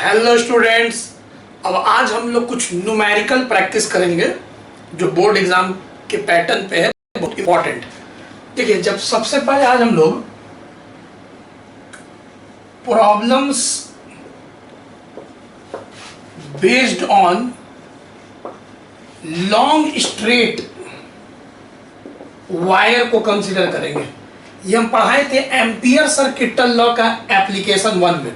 Hello students, अब आज हम लोग कुछ न्यूमेरिकल प्रैक्टिस करेंगे जो बोर्ड एग्जाम के पैटर्न पे है, बहुत इंपॉर्टेंट। देखिए, जब सबसे पहले आज हम लोग problems based on long straight wire को कंसीडर करेंगे। ये हम पढ़ाए थे एम्पियर सर्किटल लॉ का एप्लीकेशन 1 में,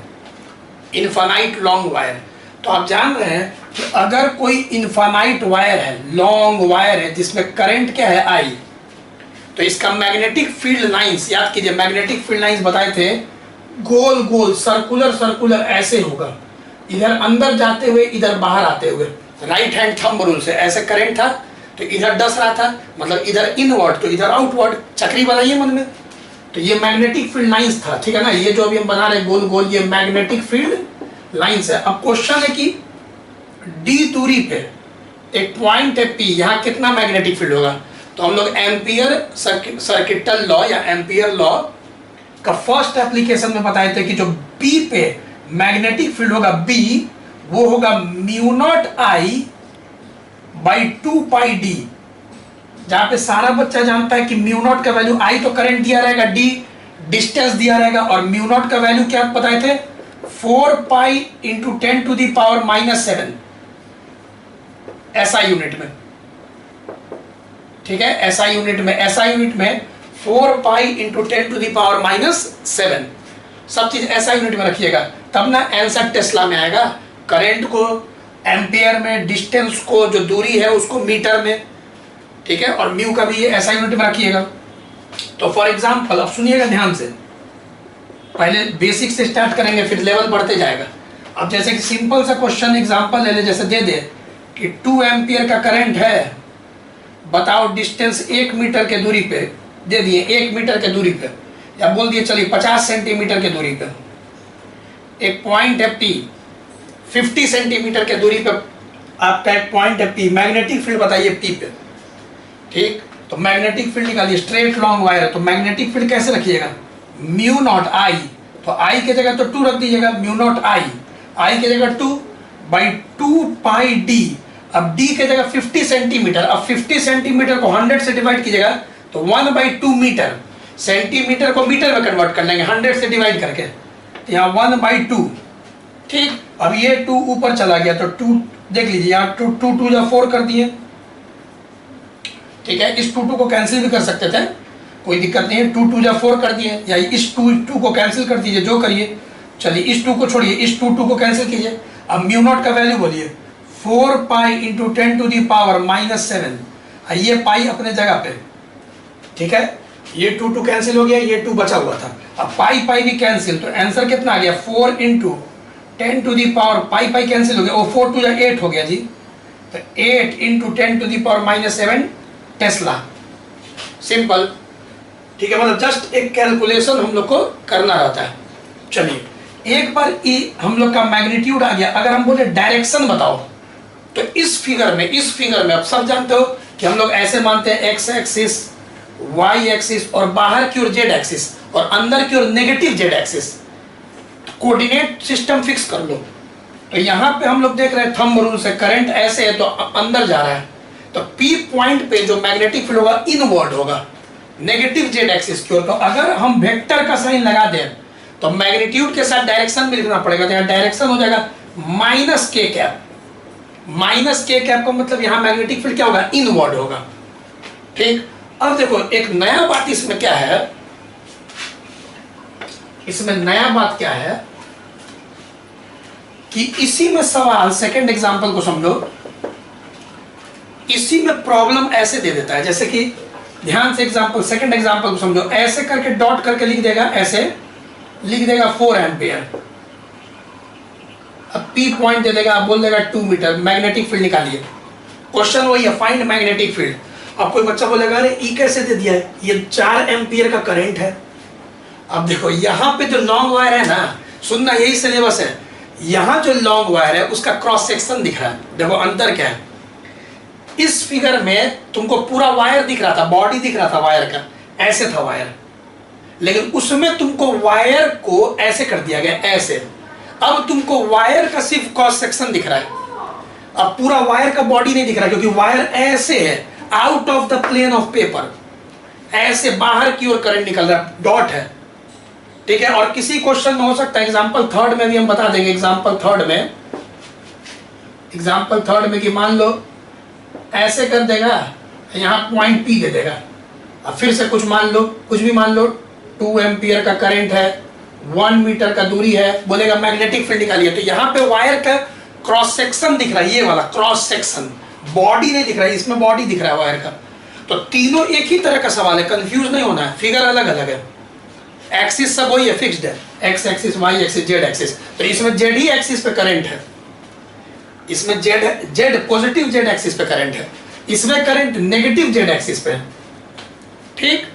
इनफाइनाइट लॉन्ग वायर। तो आप जान रहे हैं कि अगर कोई इनफाइनाइट वायर है, लॉन्ग वायर है, जिसमें करंट क्या है I, तो इसका मैग्नेटिक फील्ड लाइंस, याद कीजिए मैग्नेटिक फील्ड लाइंस बताए थे, गोल गोल सर्कुलर ऐसे होगा, इधर अंदर जाते हुए इधर बाहर आते हुए, राइट हैंड थंब रूल से। ऐसे करंट था तो इधर डस रहा था, मतलब इधर इनवर्ड तो इधर आउटवर्ड, चक्री बनाइए मन में। तो ये मैग्नेटिक फील्ड लाइंस था, ठीक है ना। ये जो अभी हम बना रहे हैं गोल गोल, ये मैग्नेटिक फील्ड लाइंस है। अब क्वेश्चन है कि डी दूरी पे एक पॉइंट है P, यहाँ कितना मैग्नेटिक फील्ड होगा। तो हम लोग एम्पियर सर्किटल लॉ या एम्पियर लॉ का फर्स्ट एप्लीकेशन में बताए थे कि जो B पे मैग्नेटिक फील्ड होगा B, वो होगा mu naught I by 2 pi D, जहां पे सारा बच्चा जानता है कि म्यू नॉट का वैल्यू I तो करंट दिया रहेगा, D डिस्टेंस दिया रहेगा, और म्यू नॉट का वैल्यू क्या बताए थे 4 pi into 10 to the power -7 SI unit में, ठीक है। SI यूनिट में 4 pi into 10 to the power -7, सब चीज SI यूनिट में रखिएगा, तब ना आंसर टेस्ला में आएगा। करंट को एम्पियर में, डिस्टेंस को, जो दूरी है उसको मीटर में, ठीक है, और म्यू का भी ये SI यूनिट में रखिएगा। तो फॉर एग्जांपल, अब सुनिएगा ध्यान से, पहले बेसिक से स्टार्ट करेंगे फिर लेवल बढ़ते जाएगा। अब जैसे कि सिंपल सा क्वेश्चन एग्जांपल ले ले, जैसे दे दे कि 2 एम्पियर का करंट है, बताओ डिस्टेंस 1 मीटर के दूरी पे दे दिए, 1 मीटर के दूरी पे, या बोल दिए चलिए 50 सेंटीमीटर के दूरी पे एक पॉइंट है P, 50 सेंटीमीटर के दूरी पे आपका एक पॉइंट है P, मैग्नेटिक फील्ड बताइए P पे, ठीक। तो मैग्नेटिक फील्ड निकालिए, स्ट्रेट लॉन्ग वायर है तो मैग्नेटिक फील्ड कैसे रखिएगा, म्यू नॉट I, तो I की जगह तो 2 रख दीजिएगा, म्यू नॉट I की जगह 2 बाई 2 पाई D। अब D की जगह 50 सेंटीमीटर, अब 50 सेंटीमीटर को 100 से डिवाइड कीजिएगा तो 1/2 मीटर, सेंटीमीटर को मीटर में कन्वर्ट कर लेंगे 100 से डिवाइड करके, यहाँ 1/2, ठीक। अब ये 2 ऊपर चला गया तो 2 देख लीजिए, यहाँ 2 या 4 कर दिए, ठीक है। इस 2 को कैंसिल भी कर सकते थे, कोई दिक्कत नहीं है, 2 या 4 कर दिए, या इस 2 को कैंसिल कर दीजिए, जो करिए। चलिए इस 2 को छोड़िए, इस 2 को कैंसिल कीजिए। अब म्यू नॉट का वैल्यू बोलिए 4 pi into 10 to the power -7, ये पाई अपने जगह पे, ठीक है। ये 2 कैंसिल हो गया, ये 2 बचा हुआ था, अब पाई भी कैंसिल, तो आंसर कितना आ गया 4 into 10 to the power, pi cancel हो गया, वो 4 2 8 हो गया जी, तो 8 into 10 to the power -7 tesla, simple, ठीक है। मतलब जस्ट एक कैलकुलेशन हम लोग को करना रहता है। चलिए एक बार हम लोग का मैग्नीट्यूड आ गया, अगर हम बोले डायरेक्शन बताओ, तो इस फिगर में आप सब जानते हो कि हम लोग ऐसे मानते हैं x एक्सिस, y एक्सिस, और बाहर की ओर z एक्सिस, और अंदर की ओर negative z axis. Coordinate system fix कर लो। तो यहाँ पे हम लोग देख रहे हैं थंब रूल से, करंट ऐसे है तो अंदर जा रहा है, तो P पॉइंट पे जो मैग्नेटिक फील्ड होगा इनवर्ड होगा, नेगेटिव z एक्सिस की ओर। तो अगर हम वेक्टर का साइन लगा दें तो मैग्नीट्यूड के साथ डायरेक्शन भी लिखना पड़ेगा, तो यहाँ डायरेक्शन हो जाएगा -k कैप। -k कैप का मतलब यहाँ मैग्नेटिक फील्ड क्या होगा, इनवर्ड होगा, ठीक। अब देखो एक नया बात इसमें क्या है, इसमें नया बात क्या है कि इसी में सवाल, सेकंड एग्जांपल को समझो, इसी में प्रॉब्लम ऐसे दे देता है, जैसे कि ध्यान से एग्जांपल, सेकंड एग्जांपल को समझो, ऐसे करके डॉट करके लिख देगा, ऐसे लिख देगा 4 एम्पियर, अब P पॉइंट दे देगा, बोल देगा 2 मीटर, मैग्नेटिक फील्ड निकालिए। क्वेश्चन वही है, फाइंड मैग्नेटिक फील्ड। अब कोई बच्चा बोलेगा अरे E कैसे दे दिया है, ये 4 एम्पियर का करंट है। अब देखो यहाँ पे जो लॉन्ग वायर है ना, सुनना यही सिलेबस है, यहाँ जो लॉन्ग वायर है उसका क्रॉस सेक्शन दिख रहा है, देखो अंतर क्या है। इस फिगर में तुमको पूरा वायर दिख रहा था, बॉडी दिख रहा था वायर का, ऐसे था वायर, लेकिन उसमें तुमको वायर को ऐसे कर दिया गया, ऐसे। अब तुमको वायर का सिर्फ क्रॉस सेक्शन दिख रहा है, अब पूरा वायर का बॉडी नहीं दिख रहा, क्योंकि वायर ऐसे है, out of the plane of paper, ऐसे बाहर की ओर करंट निकल रहा है, डॉट है, ठीक है। और किसी क्वेश्चन में हो सकता है, एग्जाम्पल थर्ड में भी हम बता देंगे, एग्जाम्पल थर्ड में कि मान लो ऐसे कर देगा, यहाँ पॉइंट पी दे देगा, अब फिर से कुछ भी मान लो 2 एम्पियर का करंट है, 1 मीटर का दूरी है, बोलेगा मैग्नेटिक फील्ड निकालिए। तो यहाँ पे वायर का क्रॉस सेक्शन दिख रहा है, ये वाला क्रॉस सेक्शन, बॉडी नहीं दिख रहा है, इसमें बॉडी दिख रहा है वायर का। तो तीनों एक ही तरह का सवाल है, कंफ्यूज नहीं होना है, फिगर अलग अलग है, एक्सिस सब वही है, फिक्स्ड है, X axis, Y axis, Z axis. तो इसमें जेड ही एक्सिस पे करंट है, इसमें जेड पॉजिटिव जेड एक्सिस पे करंट है, इसमें करंट नेगेटिव जेड एक्सिस पे है, ठीक।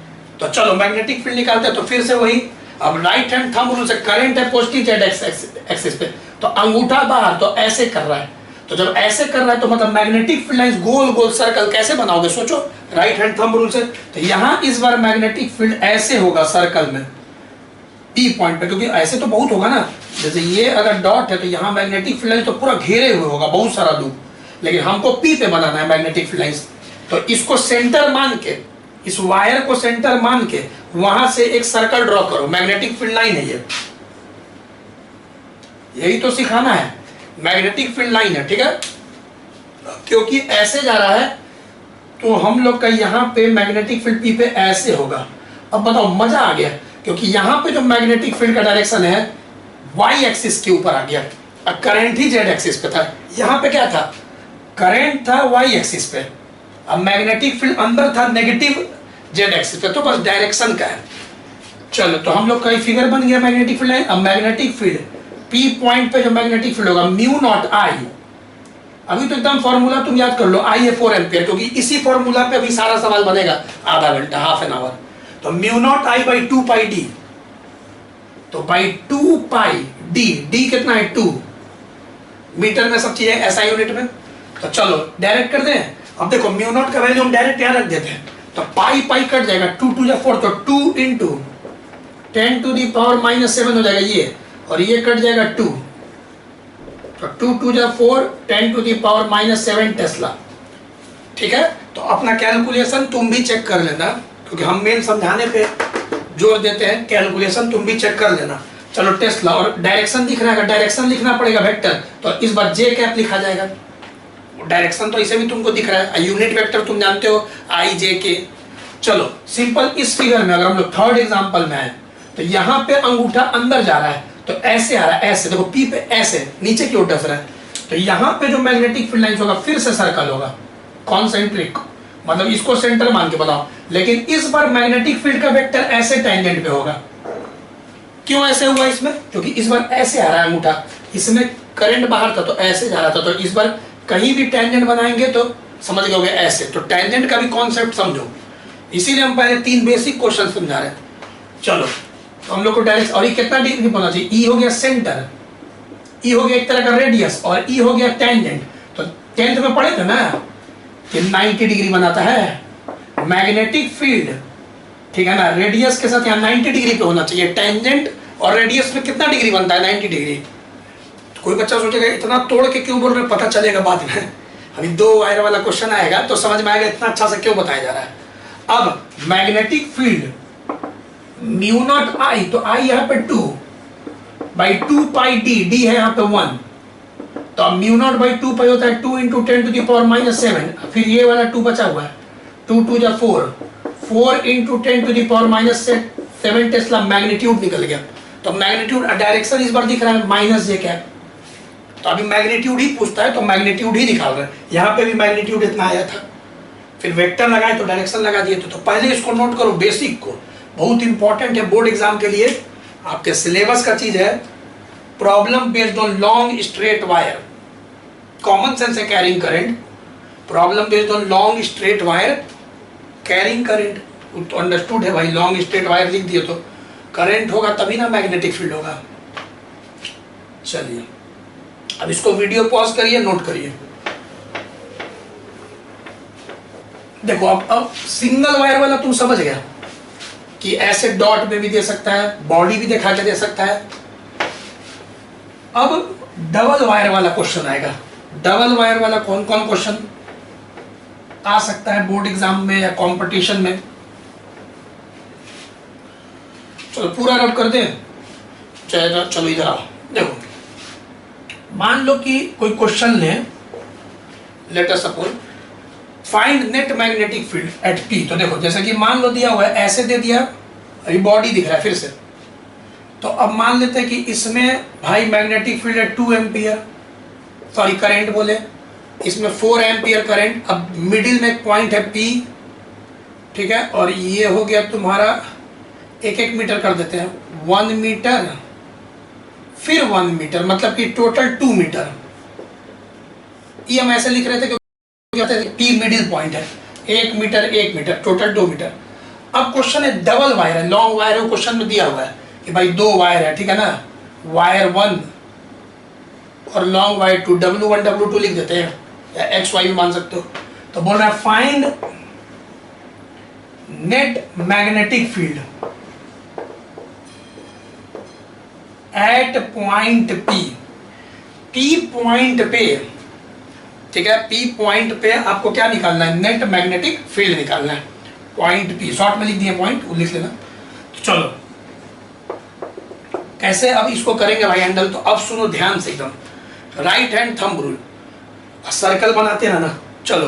तो चलो मैग्नेटिक फील्ड निकालते हैं। तो फिर से वही, अब राइट हैंड थंब रूल से करंट है पॉजिटिव जेड एक्सिस पे, तो अंगूठा बाहर, तो ऐसे कर रहा है, तो जब ऐसे कर रहा है तो मतलब मैग्नेटिक फील्ड लाइंस गोल गोल सर्कल कैसे बनाओगे, सोचो राइट हैंड थंब रूल से। तो यहां इस बार मैग्नेटिक फील्ड ऐसे होगा सर्कल में, पी पॉइंट पे, क्योंकि ऐसे तो बहुत होगा ना, जैसे ये अगर डॉट है तो यहाँ मैग्नेटिक फील्ड लाइंस तो पूरा घेरे हुए होगा, बहुत सारा लूप, लेकिन हमको पी पे बनाना है मैग्नेटिक फील्ड लाइंस। तो इसको सेंटर मान के, इस वायर को सेंटर मान के वहां से एक सर्कल ड्रॉ करो, मैग्नेटिक फील्ड लाइन है ये, यही तो सिखाना है, मैग्नेटिक फील्ड लाइन है, ठीक है। क्योंकि ऐसे जा रहा है तो हम लोग का यहाँ पे मैग्नेटिक फील्ड पी पे ऐसे होगा। अब बताओ, मजा आ गया, क्योंकि यहाँ पे जो मैग्नेटिक फील्ड का डायरेक्शन है वाई एक्सिस के ऊपर आ गया, अब करंट ही जेड एक्सिस पे था, यहाँ पे क्या था, करंट था वाई एक्सिस पे, अब मैग्नेटिक फील्ड अंदर था नेगेटिव जेड एक्सिस पे, तो बस डायरेक्शन का है। चलो, तो हम लोग का फिगर बन गया मैग्नेटिक फील्ड लाइन। अब मैग्नेटिक फील्ड पी पॉइंट पे जो मैग्नेटिक फील्ड होगा म्यू नॉट आई, अभी तो एकदम फॉर्मूला तुम याद कर लो, आई है 4 एम्पियर, क्योंकि इसी फॉर्मूला पे अभी सारा सवाल बनेगा, आधा घंटा, हाफ एन आवर। तो mu naught I by 2 pi D, तो बाई 2 पाई डी, डी कितना है 2, मीटर में सब चीजें ऐसा यूनिट में। तो चलो डायरेक्ट कर दें। अब देखो म्यू नॉट का वैल्यू हम डायरेक्ट यहाँ रख देते हैं, तो पाई पाई कट जाएगा, 2 2 4, तो 2 इंटू 10 टू दी पावर -7 हो जाएगा ये, और ये कट जाएगा 2, तो 2 2 4, 10 टू दी पावर -7 टेस्ला, ठीक है। तो अपना कैलकुलेशन तुम भी चेक कर लेना, क्योंकि हम मेन समझाने पे जोर देते हैं, कैलकुलेशन तुम भी चेक कर लेना। चलो टेस्ला, और डायरेक्शन दिख रहा है, डायरेक्शन लिखना पड़ेगा वेक्टर, तो इस बार जे कैप लिखा जाएगा, डायरेक्शन तो इसे भी तुमको दिख रहा है, यूनिट वेक्टर तुम जानते हो आई जे के। चलो सिंपल, इस फिगर में अगर हम लोग थर्ड एग्जांपल में है, तो यहाँ पे अंगूठा अंदर जा रहा है, तो ऐसे आ रहा है, ऐसे देखो पी पे ऐसे नीचे की ओर डस रहा है, तो यहाँ पे जो मैग्नेटिक फील्ड लाइंस होगा फिर से सर्कल होगा, कॉन्सेंट्रिक, मतलब इसको सेंटर मान के बताओ। लेकिन इस बार मैग्नेटिक फील्ड का वेक्टर ऐसे टेंजेंट पे होगा। क्यों ऐसे हुआ इसमें, क्योंकि इस बार ऐसे आ रहा है अंगूठा, इसमें करंट बाहर था तो ऐसे जा रहा था, तो इस बार कहीं भी टेंजेंट बनाएंगे तो समझ गए ऐसे, तो टेंजेंट का भी कॉन्सेप्ट समझो, इसीलिए हम पहले 3 बेसिक क्वेश्चन समझा रहे हैं। चलो, तो हम लोग को डायरेक्ट, और ये कितना डिग्री होना चाहिए, ई हो गया सेंटर, ई हो गया एक तरह का रेडियस, और ई हो गया टेंजेंट। तो 10th में पढ़े थे ना कि 90 डिग्री बनाता है मैग्नेटिक फील्ड, ठीक है ना, रेडियस के साथ यहाँ 90 डिग्री पे होना चाहिए, टेंजेंट और रेडियस में कितना डिग्री बनता है, 90 डिग्री। तो कोई बच्चा सोचेगा इतना तोड़ के क्यों बोल रहे, पता चलेगा बाद में, अभी 2 वायर वाला क्वेश्चन आएगा तो समझ में आएगा इतना अच्छा से क्यों बताया जा रहा है। अब magnetic field mu naught I, तो आई यहाँ पे 2 बाई 2 पाई डी, डी है यहाँ पे 1, तो अब म्यू नॉट बाई 2 पाई होता है 2 इंटू 10 टू दी पावर -7, फिर ये वाला 2 बचा हुआ है, 2 2 जा 4, 4 into 10 to the power -7 tesla, magnitude निकल गया। तो मैग्नीट्यूड, डायरेक्शन इस बार दिख रहा है माइनस जे कैप, तो अभी मैग्नीट्यूड ही पूछता है तो मैग्नीट्यूड ही निकाल रहे हैं, यहाँ पे भी मैग्नीट्यूड इतना आया था, फिर वेक्टर लगाए तो डायरेक्शन लगा दिए। तो पहले इसको नोट करो, बेसिक को, बहुत इंपॉर्टेंट है बोर्ड एग्जाम के लिए, आपके सिलेबस का चीज है। Problem based on long straight wire, common sense है carrying current, problem based on long straight wire carrying current, तो अंडरस्टूड है भाई, लॉन्ग स्ट्रेट वायर लिख दिए तो करंट होगा तभी ना मैग्नेटिक फील्ड होगा। चलिए अब इसको वीडियो पॉज करिए, नोट करिए। देखो अब सिंगल वायर वाला तुम समझ गया कि ऐसे डॉट में भी दे सकता है, बॉडी भी दिखा के दे सकता है, अब डबल वायर वाला क्वेश्चन आएगा। डबल वायर वाला कौन कौन क्वेश्चन आ सकता है बोर्ड एग्जाम में या कंपटीशन में? चलो पूरा रब कर दें। चलो इधर आओ, देखो मान लो कि कोई क्वेश्चन लें, let us suppose find net magnetic field at P. तो देखो जैसे कि मान लो दिया हुआ है, ऐसे दे दिया, अभी बॉडी दिख रहा है फिर से। तो अब मान लेते हैं कि इसमें भाई मैग्नेटिक फील्ड है 2 एम्पियर, सॉरी करंट बोले, इसमें 4 एम्पियर करंट। अब मिडिल में एक पॉइंट है पी, ठीक है, और ये हो गया तुम्हारा 1-1 मीटर कर देते हैं, 1 मीटर फिर 1 मीटर, मतलब कि टोटल 2 मीटर। ये हम ऐसे लिख रहे थे क्योंकि पी मिडिल पॉइंट है, 1 मीटर 1 मीटर टोटल 2 मीटर। अब क्वेश्चन है डबल वायर है, लॉन्ग वायर है, क्वेश्चन में दिया हुआ है कि भाई 2 वायर है, ठीक है ना, वायर 1 और लॉन्ग वायर 2, W1 W2 लिख देते हैं या XY भी मान सकते हो। तो बोल रहा है find net magnetic field at point P. P point पे, ठीक है, पी पॉइंट पे आपको क्या निकालना है? नेट मैग्नेटिक फील्ड निकालना है। पॉइंट पी शॉर्ट में लिख दिया, पॉइंट वो लिख लेना। तो चलो कैसे अब इसको करेंगे भाई हैंडल? तो अब सुनो ध्यान से एकदम, right hand thumb rule, circle बनाते हैं ना। चलो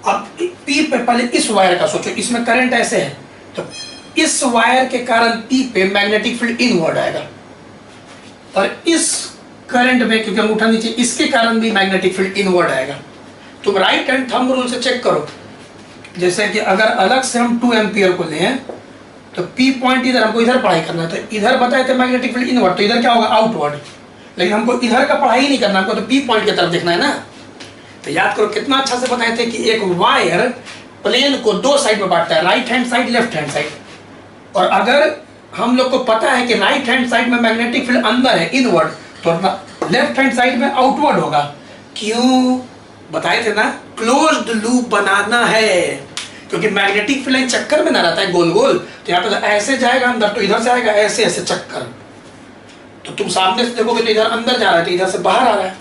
अब पी पे पहले इस वायर का सोचो, इसमें करंट ऐसे है, तो इस वायर के कारण पी पे मैग्नेटिक फील्ड इनवर्ड आएगा, और इस करंट में क्योंकि अंगूठा नीचे, इसके कारण भी मैग्नेटिक फील्ड इनवर्ड आएगा। तुम राइट हैंड थंब रूल से चेक करो, जैसे कि अगर अलग से हम 2 एम्पियर को लें तो पी पॉइंट इधर, हमको इधर पढ़ाई करना है, तो इधर बताए थे मैग्नेटिक फील्ड इनवर्ड, तो इधर क्या होगा? आउटवर्ड। लेकिन हमको इधर का पढ़ाई नहीं करना, हमको तो पी पॉइंट की तरफ देखना है ना। तो याद करो कितना अच्छा से बताए थे कि एक वायर प्लेन को 2 साइड में बांटता है, right hand side, left hand side. और अगर हम लोग को पता है कि राइट हैंड साइड में मैग्नेटिक फील्ड अंदर है इनवर्ड, तो लेफ्ट हैंड साइड में आउटवर्ड होगा। क्यों बताए थे ना? क्लोज्ड लूप बनाना है, क्योंकि मैग्नेटिक फील्ड चक्कर में ना रहता है गोल गोल, तो यहाँ पे तो ऐसे जाएगा अंदर, तो इधर से आएगा ऐसे ऐसे चक्कर। तो तुम सामने से देखोगे तो इधर अंदर जा रहा है, तो इधर से बाहर आ रहा है,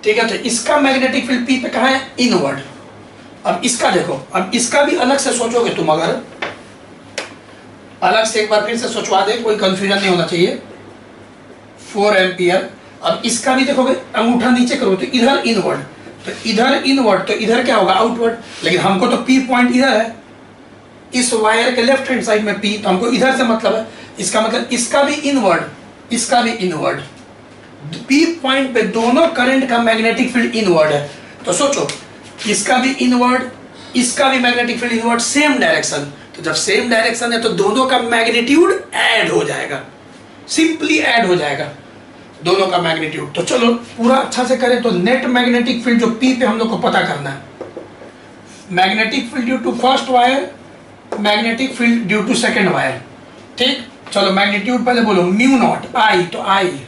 ठीक है। तो इसका मैग्नेटिक फील्ड पी पे कहाँ है? इनवर्ड। अब इसका देखो, अब इसका भी अलग से सोचोगे तुम, अगर अलग से एक बार फिर से सोचवा दे, कोई कंफ्यूजन नहीं होना चाहिए। 4 एम्पियर, अब इसका भी देखोगे, अंगूठा नीचे करो तो इधर इनवर्ड, तो इधर इनवर्ड, तो इधर क्या होगा? आउटवर्ड। लेकिन हमको तो पी पॉइंट इधर है, इस वायर के लेफ्ट हैंड साइड में पी, तो हमको इधर से मतलब है, इसका मतलब इसका भी इनवर्ड, इसका भी इनवर्ड। पी पॉइंट पे दोनों करंट का मैग्नेटिक फील्ड इनवर्ड है। तो सोचो इसका भी इनवर्ड, इसका भी magnetic field inward, same direction. तो जब सेम डायरेक्शन है तो दोनों का मैग्नीट्यूड ऐड हो जाएगा, सिंपली ऐड हो जाएगा दोनों का मैग्नीट्यूड। तो चलो पूरा अच्छा से करें। तो नेट मैग्नेटिक फील्ड जो पी पे हम लोग को पता करना है, magnetic field due to first wire, magnetic field due to second wire, ठीक। चलो मैग्नीट्यूड पहले बोलो, म्यू नॉट आई, तो आई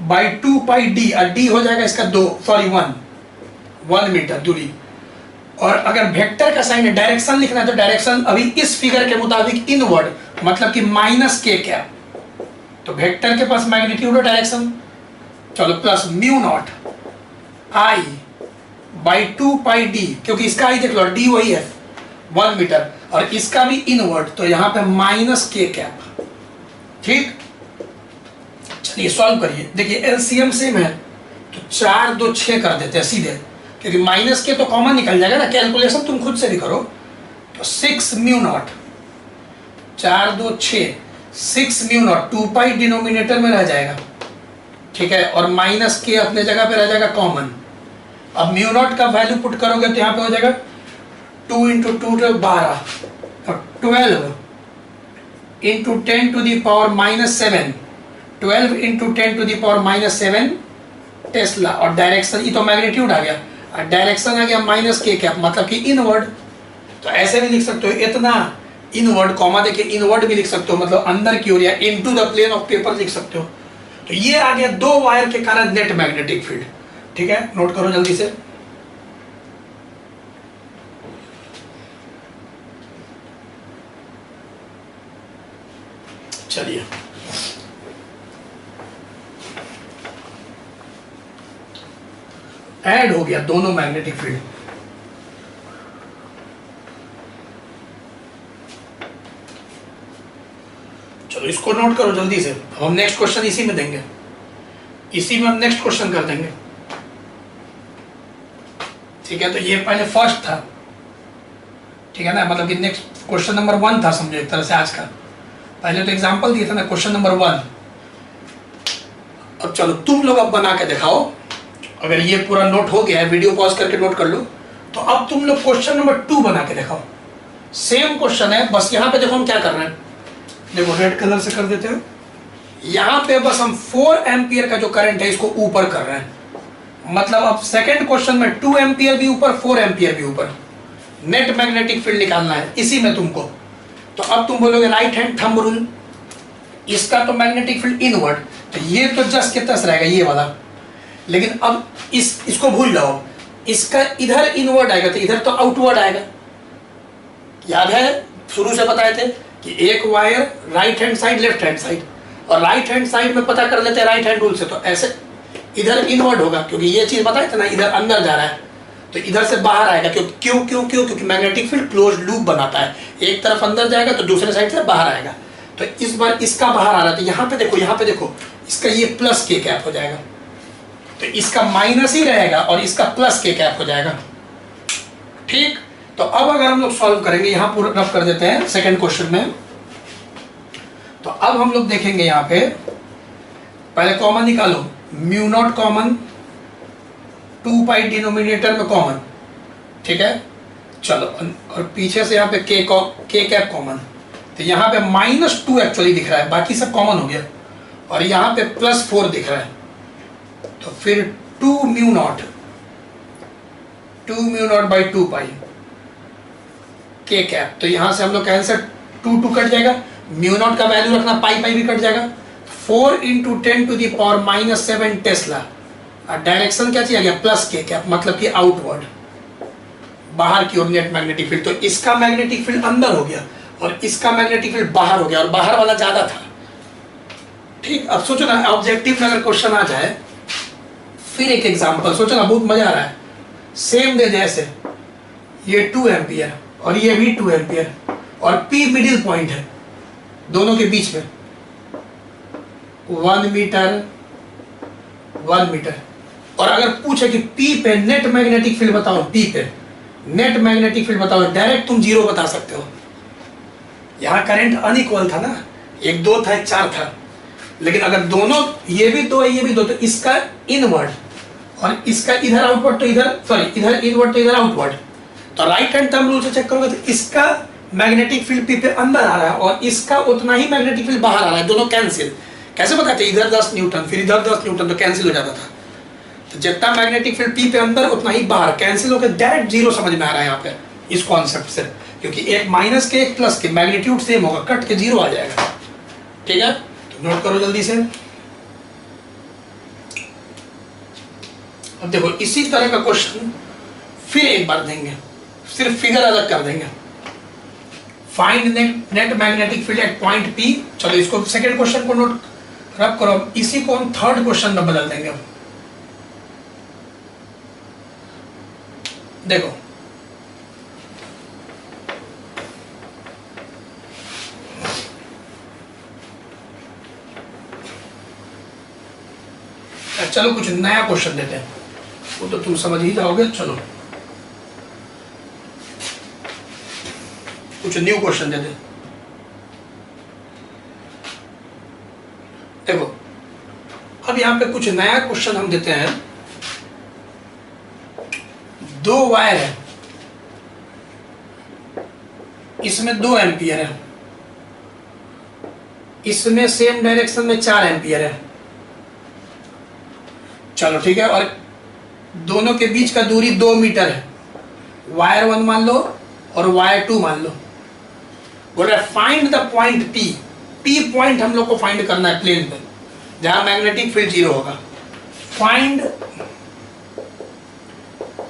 बाई 2 पाई डी, और डी हो जाएगा इसका 1 मीटर दूरी। और अगर वेक्टर का साइन है, डायरेक्शन लिखना है, तो डायरेक्शन अभी इस फिगर के मुताबिक इनवर्ड, मतलब कि माइनस के कैप। तो वेक्टर के पास मैग्नीट्यूड और डायरेक्शन, चलो plus mu naught I by 2 pi D, क्योंकि इसका आई देख लो, डी वही है 1 मीटर, और इसका भी इनवर्ड, तो यहाँ पे माइनस के कैप, ठीक। चलिए सॉल्व करिए, देखिए एलसीएम सेम है, तो 4 2 6 कर देते हैं सीधे, क्योंकि माइनस के तो कॉमन निकल जाएगा ना, कैलकुलेशन तुम खुद से भी करो। तो 6 म्यू नॉट, 4 2 6, 6 म्यू नॉट, 2 पाई डिनोमिनेटर में रह जाएगा, ठीक है, और माइनस के अपने जगह पे रह जाएगा कॉमन। अब म्यू नॉट का वैल्यू पुट करोगे तो यहाँ पे हो जाएगा 2 × 2 = 12, और 12 × 10 to the power -7, 12 × 10 to the power -7 Tesla. और डायरेक्शन, ये तो मैग्नीट्यूड आ गया, और डायरेक्शन आ गया माइनस के कैप, मतलब कि इनवर्ड। तो ऐसे भी लिख सकते हो, इतना इनवर्ड, कॉमा देखिए इनवर्ड भी लिख सकते हो, मतलब अंदर की ओर, या into the plane of paper लिख सकते हो। तो ये आ गया 2 वायर के कारण नेट मैग्नेटिक फील्ड, ठीक है, नोट करो जल्दी से। चलिए ऐड हो गया दोनों मैग्नेटिक फील्ड। चलो इसको नोट करो जल्दी से, हम नेक्स्ट क्वेश्चन इसी में देंगे, इसी में हम नेक्स्ट क्वेश्चन कर देंगे। ठीक है, तो ये पहले फर्स्ट था, ठीक है ना, मतलब कि नेक्स्ट क्वेश्चन नंबर 1 था समझो एक तरह से आज का। पहले तो एग्जांपल दिया था ना, क्वेश्चन नंबर 1। अब चलो तुम लोग अब बना के दिखाओ, अगर ये पूरा नोट हो गया है, वीडियो पॉज करके नोट कर लो, तो अब तुम लोग क्वेश्चन नंबर 2 बना के दिखाओ। सेम क्वेश्चन है, बस यहाँ पे देखो हम क्या कर रहे हैं, देखो रेड कलर से कर देते हैं। यहाँ पे बस हम 4 एम्पियर का जो करंट है इसको ऊपर कर रहे हैं, मतलब अब सेकंड क्वेश्चन में 2 एम्पियर भी ऊपर, 4 एम्पियर भी ऊपर, नेट मैग्नेटिक फील्ड निकालना है इसी में तुमको। तो अब तुम बोलोगे राइट हैंड थंब रूल, इसका तो मैग्नेटिक फील्ड इनवर्ड, तो ये तो जस्ट के तस रहेगा ये वाला। लेकिन अब इसको भूल जाओ, इसका इधर इनवर्ड आएगा तो इधर तो आउटवर्ड आएगा। याद है शुरू से बताए थे कि एक wire right hand side left hand side, और राइट हैंड साइड में पता कर लेते हैं राइट हैंड रूल से, तो ऐसे इधर इनवर्ड होगा, क्योंकि ये चीज बताए थे ना, इधर अंदर जा रहा है तो इधर से बाहर आएगा। क्योंकि मैग्नेटिक फील्ड क्लोज लूप बनाता है, एक तरफ अंदर जाएगा तो दूसरे साइड से बाहर आएगा। तो इस बार इसका बाहर आ रहा था, यहाँ पे देखो इसका ये प्लस के कैप हो जाएगा, तो इसका माइनस ही रहेगा और इसका प्लस के कैप हो जाएगा। ठीक, तो अब अगर हम लोग सॉल्व करेंगे, यहाँ पूरा रफ कर देते हैं सेकंड क्वेश्चन में। तो अब हम लोग देखेंगे यहाँ पे, पहले कॉमन निकालो, म्यू नॉट कॉमन, 2 पाई डिनोमिनेटर में कॉमन, ठीक है। चलो और पीछे से यहाँ पे के कैप कॉमन, तो यहाँ पे -2 एक्चुअली दिख रहा है, बाकी सब कॉमन हो गया, और यहाँ पे +4 दिख रहा है। तो फिर 2 म्यू नॉट बाई 2 पाई के कैप, तो यहाँ से हम लोग कैंसर 2 कट जाएगा, म्यू नॉट का वैल्यू रखना, पाई भी कट जाएगा। 4 × 10⁻⁻7 टेस्ला, डायरेक्शन क्या चाहिए गया, प्लस के कैप, मतलब कि आउटवर्ड, बाहर की ओर नेट मैग्नेटिक फील्ड। तो इसका मैग्नेटिक फील्ड अंदर हो गया और इसका मैग्नेटिक फील्ड बाहर हो गया, और बाहर वाला ज्यादा था। ठीक, अब सोचो ना ऑब्जेक्टिव में अगर क्वेश्चन आ जाए, फिर एक एग्जांपल सोचो ना, बहुत मजा आ रहा है। सेम दे जैसे ये 2 एम्पियर और ये भी 2 एम्पियर, और P मिडिल पॉइंट है दोनों के बीच में, 1 मीटर 1 मीटर। और अगर पूछे कि P पे नेट मैग्नेटिक फील्ड बताओ, P पे नेट मैग्नेटिक फील्ड बताओ, डायरेक्ट तुम 0 बता सकते हो। यहाँ करंट अनइक्वल था ना, 1 2 था 1 4 था, लेकिन अगर दोनों ये भी 2 है ये भी 2, तो इसका इनवर्ड और इसका इधर आउटवर्ड, तो इधर इनवर्ड तो इधर आउटवर्ड। तो राइट हैंड थंब रूल से चेक करोगे तो इसका मैग्नेटिक फील्ड P पे अंदर आ रहा है और इसका उतना ही मैग्नेटिक फील्ड बाहर आ रहा है, दोनों कैंसिल। कैसे बताते, इधर 10 न्यूटन फिर इधर 10 न्यूटन, तो कैंसिल हो जाता था। तो जितना मैग्नेटिक फील्ड P पे अंदर उतना ही बाहर, कैंसिल होकर डायरेक्ट 0 समझ में आ रहा है यहाँ पे इस कॉन्सेप्ट से, क्योंकि एक माइनस के एक प्लस के मैग्नीट्यूड सेम होगा, कट के 0 आ जाएगा। ठीक है, तो नोट करो जल्दी से। अब देखो इसी तरह का क्वेश्चन फिर एक बार देंगे, सिर्फ फिगर अलग कर देंगे। Find net magnetic field at point P। चलो इसको सेकंड क्वेश्चन को नोट रब करो, इसी को हम थर्ड क्वेश्चन में बदल देंगे। देखो चलो कुछ नया क्वेश्चन देते हैं, वो तो तुम समझ ही जाओगे। चलो कुछ न्यू क्वेश्चन देते हैं। देखो अब यहाँ पे कुछ नया क्वेश्चन हम देते हैं। 2 वायर है, इसमें 2 एम्पियर है, इसमें सेम डायरेक्शन में 4 एम्पियर है। चलो ठीक है, और दोनों के बीच का दूरी 2 मीटर है। वायर 1 मान लो और वायर 2 मान लो। बोल रहा है find the point P। P point हम लोग को फाइंड करना है प्लेन पे, जहां मैग्नेटिक फील्ड 0 होगा। Find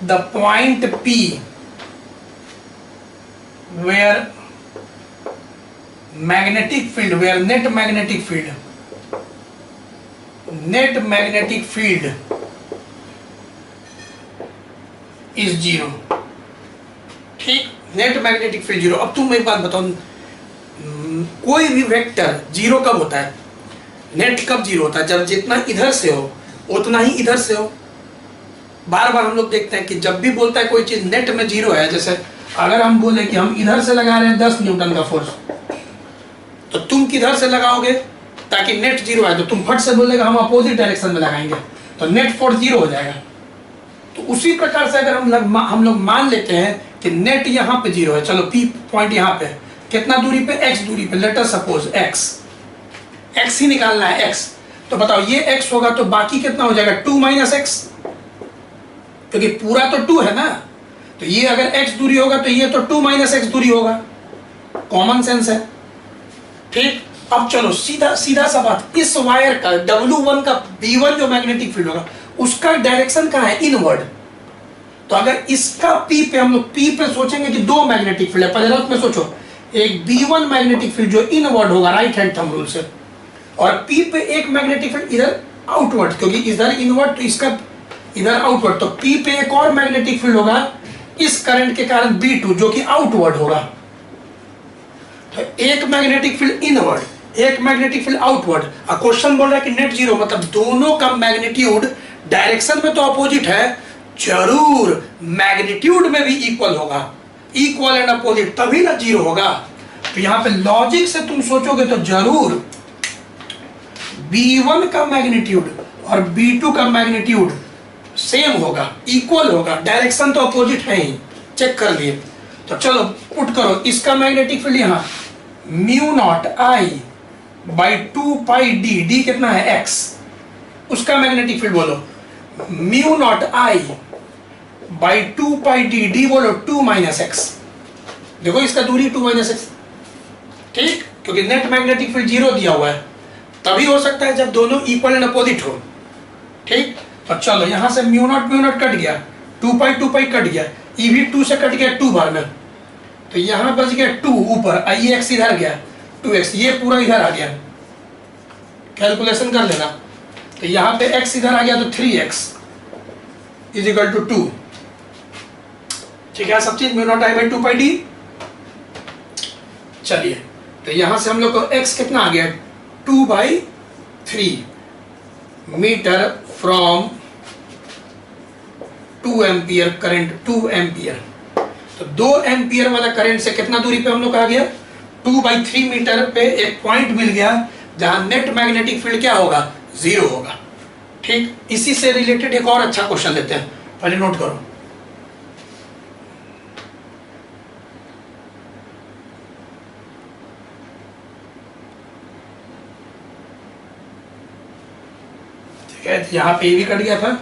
the point P where magnetic field, where net magnetic field is zero. ठीक, नेट मैग्नेटिक फील्ड जीरो। अब तुम एक बात बताओ, कोई भी वेक्टर जीरो कब होता है? नेट कब जीरो होता है? जब जितना इधर से हो उतना ही इधर से हो। बार बार हम लोग देखते हैं कि जब भी बोलता है कोई चीज नेट में जीरो है, जैसे अगर हम बोले कि हम इधर से लगा रहे हैं 10 न्यूटन का फोर्स, तो तुम किधर से लगाओगे ताकि नेट जीरो है? तो तुम फट से बोलेगा हम अपोजिट डायरेक्शन में लगाएंगे, तो नेट फोर्स जीरो हो जाएगा। तो उसी प्रकार से अगर हम लोग मान लेते हैं कि नेट यहाँ पे जीरो है, चलो पी पॉइंट यहाँ पे कितना दूरी पे? x दूरी पे, लेट अस सपोज x ही निकालना है x। तो बताओ ये x होगा तो बाकी कितना हो जाएगा? 2 माइनस x, क्योंकि पूरा तो 2 है ना। तो ये अगर x दूरी होगा तो ये तो 2 माइनस x दूरी होगा, कॉमन सेंस है। ठीक, अब चलो सीधा सीधा सा बात, इस वायर का W1 का B1 जो मैग्नेटिक फील्ड होगा उसका डायरेक्शन कहाँ है? इनवर्ड। तो अगर इसका P पे हम लोग P पे सोचेंगे कि दो मैग्नेटिक फील्ड है, पहले उसमें सोचो एक B1 मैग्नेटिक फील्ड जो इनवर्ड होगा राइट हैंड थंब रूल से, और P पे एक मैग्नेटिक फील्ड इधर आउटवर्ड, क्योंकि इधर इनवर्ड तो इसका इधर आउटवर्ड, तो P पे एक और मैग्नेटिक फील्ड होगा इस करंट के कारण B2 जो कि आउटवर्ड होगा। तो एक मैग्नेटिक फील्ड इनवर्ड, एक मैग्नेटिक फील्ड आउटवर्ड। और क्वेश्चन बोल रहा है कि नेट जीरो, मतलब दोनों का मैग्नीट्यूड डायरेक्शन में तो अपोजिट है, जरूर मैग्नीट्यूड में भी इक्वल होगा, इक्वल एंड अपोजिट, तभी ना जीरो होगा। तो यहाँ पे लॉजिक से तुम सोचोगे तो जरूर B1 का मैग्नीट्यूड और B2 का मैग्नीट्यूड सेम होगा, इक्वल होगा, डायरेक्शन तो अपोजिट है ही, चेक कर लिए। तो चलो पुट करो, इसका मैग्नेटिक फील्ड यहाँ mu naught I by 2 pi D, D कितना है? x। उसका मैग्नेटिक फील्ड बोलो mu naught I by 2 pi D, D बोलो 2 माइनस एक्स। देखो इसका दूरी 2 माइनस एक्स, ठीक, क्योंकि नेट मैग्नेटिक फील्ड जीरो दिया हुआ है, तभी हो सकता है जब दोनों इक्वल एंड अपोजिट हो। ठीक, तो चलो यहां से म्यू नॉट कट गया, 2 पाई कट गया, ई भी 2 से कट गया 2 बार में, तो यहां बच गया 2 ऊपर, आई एक्स इधर गया 2x, ये पूरा इधर आ गया, कैलकुलेशन कर लेना। तो यहां पे x इधर आ गया तो 3x इज इक्वल टू 2। ठीक है, सब चीज mu naught I by 2 pi D. चलिए, तो यहां से हम लोग को x कितना आ गया? 2/3 metre from 2 ampere current, 2 ampere. तो 2 एम्पियर वाला करंट से कितना दूरी पे हम लोग आ गया? 2/3 मीटर पे एक पॉइंट मिल गया जहां नेट मैग्नेटिक फील्ड क्या होगा? जीरो होगा। ठीक, इसी से रिलेटेड एक और अच्छा क्वेश्चन लेते हैं, पहले नोट करो। ठीक है, यहां पे भी कट गया था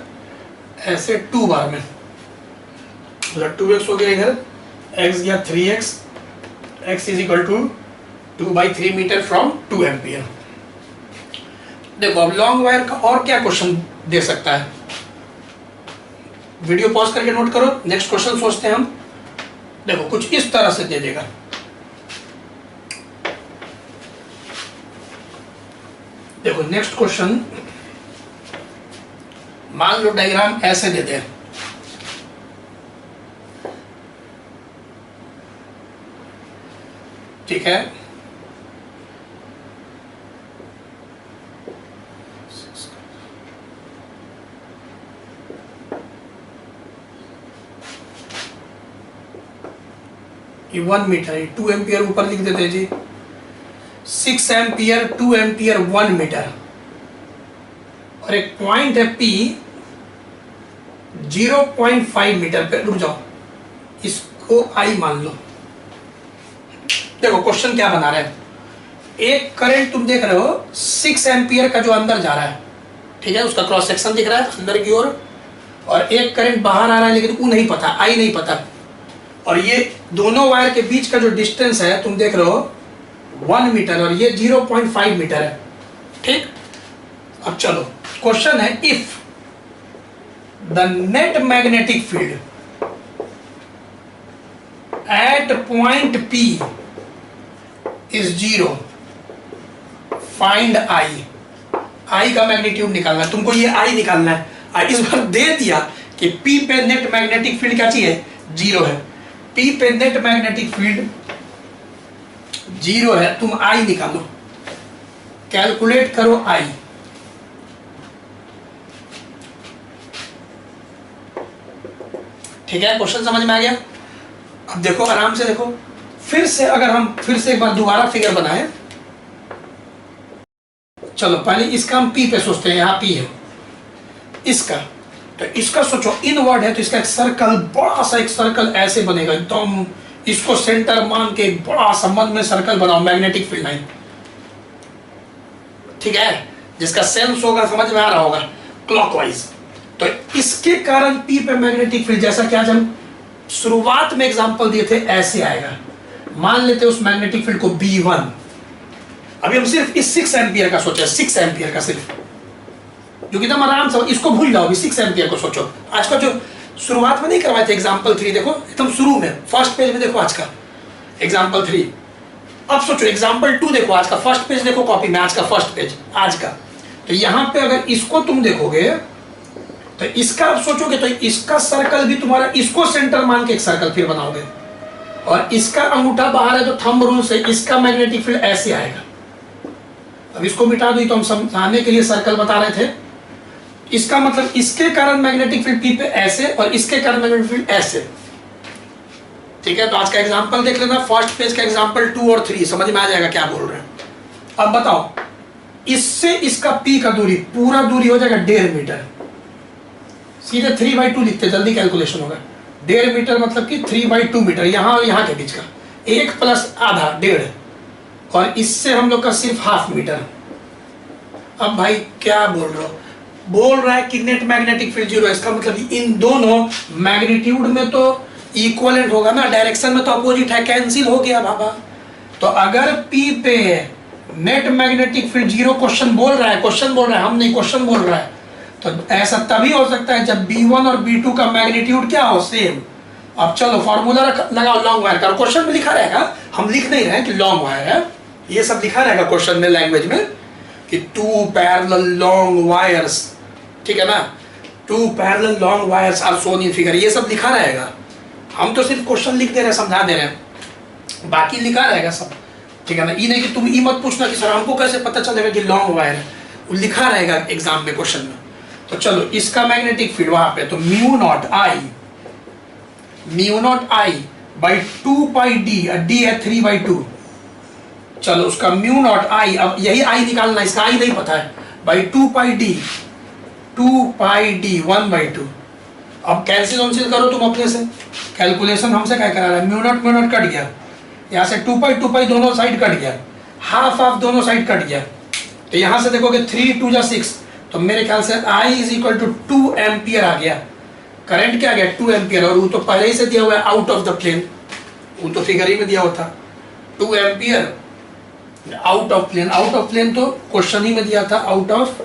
ऐसे 2 बार में, मतलब 2x हो गया, इधर x गया 3x, x is equal to 2/3 metre from 2 ampere. देखो अब लॉन्ग वायर का और क्या क्वेश्चन दे सकता है, वीडियो पॉज करके नोट करो, नेक्स्ट क्वेश्चन सोचते हैं हम। देखो कुछ इस तरह से दे देगा, देखो नेक्स्ट क्वेश्चन मान लो डायग्राम ऐसे दे दे, ठीक है, ये 1 मीटर है, 2 एम्पियर ऊपर लिख देते हैं जी, 6 एम्पियर 2 एम्पियर 1 मीटर, और एक पॉइंट है P 0.5 मीटर पे। रुक जाओ, इसको I मान लो। देखो क्वेश्चन क्या बना रहे हैं, एक करंट तुम देख रहे हो 6 एम्पियर का जो अंदर जा रहा है, ठीक है, उसका क्रॉस सेक्शन दिख रहा है अंदर की ओर, और एक करंट बाहर आ रहा है लेकिन वो नहीं पता, आई नहीं पता, और ये दोनों वायर के बीच का जो डिस्टेंस है तुम देख रहे हो 1 मीटर और ये 0.5 मीटर है। ठीक, अब चलो क्वेश्चन है, if the net magnetic field at point P is 0, find I। I का मैग्नीट्यूड निकालना है तुमको, ये I निकालना है। इस बार दे दिया कि P पे नेट मैग्नेटिक फील्ड क्या चाहिए, 0 है। P पे नेट मैग्नेटिक फील्ड 0 है, तुम I निकालो, कैलकुलेट करो I। ठीक है, क्वेश्चन समझ में आ गया। अब देखो आराम से देखो, फिर से अगर हम फिर से एक बार दोबारा फिगर बनाए, चलो पहले इसका हम P पे सोचते हैं, यहाँ P है इसका, तो इसका सोचो इनवर्ड है तो इसका एक सर्कल, बड़ा सा एक सर्कल ऐसे बनेगा एकदम, इसको सेंटर मान के एक बड़ा संबंध में सर्कल बनाओ, मैग्नेटिक फील्ड लाइन। ठीक है, जिसका सेंस होगा, समझ में आ रहा होगा, क्लॉकवाइज। तो इसके कारण P पे मैग्नेटिक फील्ड, जैसा कि आज हम शुरुआत में एग्जांपल दिए थे, ऐसे आएगा। मान लेते हैं उस मैग्नेटिक फील्ड को B1। अभी हम सिर्फ इस 6 एम्पियर का सोचे, 6 एम्पियर का सिर्फ, जो कि एकदम आराम से, इसको भूल जाओ, 6 एम्पियर को सोचो। आज का जो शुरुआत में नहीं करवाए थे एग्जांपल 3, देखो एकदम शुरू में फर्स्ट पेज में देखो आज का एग्जांपल 3। अब सोचो एग्जांपल 2 देखो, आज का फर्स्ट पेज देखो कॉपी में, आज का फर्स्ट पेज आज का। तो यहाँ पे अगर इसको तुम देखोगे तो इसका आप सोचोगे तो इसका सर्कल भी तुम्हारा, इसको सेंटर मान के एक सर्कल फिर बनाओगे, और इसका अंगूठा बाहर है तो थंब रूल से इसका मैग्नेटिक फील्ड ऐसे आएगा। अब इसको मिटा दो, तो हम समझाने के लिए सर्कल बता रहे थे। इसका मतलब इसके कारण मैग्नेटिक फील्ड P पे ऐसे, और इसके कारण मैग्नेटिक फील्ड ऐसे। ठीक है, तो आज का एग्जांपल देख लेना, फर्स्ट पेज का एग्जांपल 2 और 3, समझ में आ जाएगा क्या बोल रहे हैं। अब बताओ, इससे इसका P का दूरी, पूरा दूरी हो जाएगा 1.5 मीटर। सीधे 3/2 लिखते, जल्दी कैलकुलेशन होगा। 1.5 मीटर मतलब कि 3/2 मीटर, यहाँ और यहाँ के बीच का, 1 प्लस आधा 1.5, और इससे हम लोग का सिर्फ 1/2 मीटर। अब भाई क्या बोल रहे हो, बोल रहा है कि नेट मैग्नेटिक फील्ड 0 है, इसका मतलब इन दोनों मैग्नीट्यूड में तो इक्वलेंट होगा ना, डायरेक्शन में तो अपोजिट है, कैंसिल हो गया बाबा। तो अगर P पे नेट मैग्नेटिक फील्ड 0 क्वेश्चन बोल रहा है, हम नहीं, क्वेश्चन बोल रहा है, तो ऐसा तभी हो सकता है जब B1 और B2 का मैग्नीट्यूड क्या हो, सेम। अब चलो फॉर्मूला लगाओ लॉन्ग वायर का, क्वेश्चन में लिखा रहेगा, हम लिख नहीं रहे कि लॉन्ग वायर है, ये सब लिखा रहेगा क्वेश्चन में लैंग्वेज में कि 2 पैरेलल लॉन्ग वायर्स, ठीक है ना, 2 parallel long wires are shown in figure, ये सब लिखा रहेगा। हम तो सिर्फ क्वेश्चन लिख दे रहे हैं, समझा दे रहे हैं, बाकी लिखा रहेगा सब। ठीक है ना, ये नहीं कि तुम ये मत पूछना कि सर हमको कैसे पता चलेगा कि लॉन्ग वायर है, वो लिखा रहेगा एग्जाम में, क्वेश्चन में। तो चलो इसका मैग्नेटिक फील्ड वहां पे, तो mu naught I by 2 pi D, D है 3/2। चलो उसका म्यू नॉट आई, अब यही आई निकालना, इसका आई नहीं पता है, बाई 2 पाई डी 1/2। अब कैंसिल करो तुम अपने से, कैलकुलेशन हमसे क्या करा रहा है, म्यू नॉट कट गया, यहाँ से 2 पाई दोनों साइड कट गया, हाफ दोनों साइड कट गया, तो यहाँ से देखोगे 3 2 6, तो मेरे ख्याल से I = 2 एम्पियर आ गया। करंट क्या आ गया, 2 एम्पियर, और वो तो पहले ही से दिया हुआ है आउट ऑफ द प्लेन, वो तो फिगर ही में दिया होता 2 एम्पियर आउट ऑफ प्लेन तो क्वेश्चन ही में दिया था, आउट ऑफ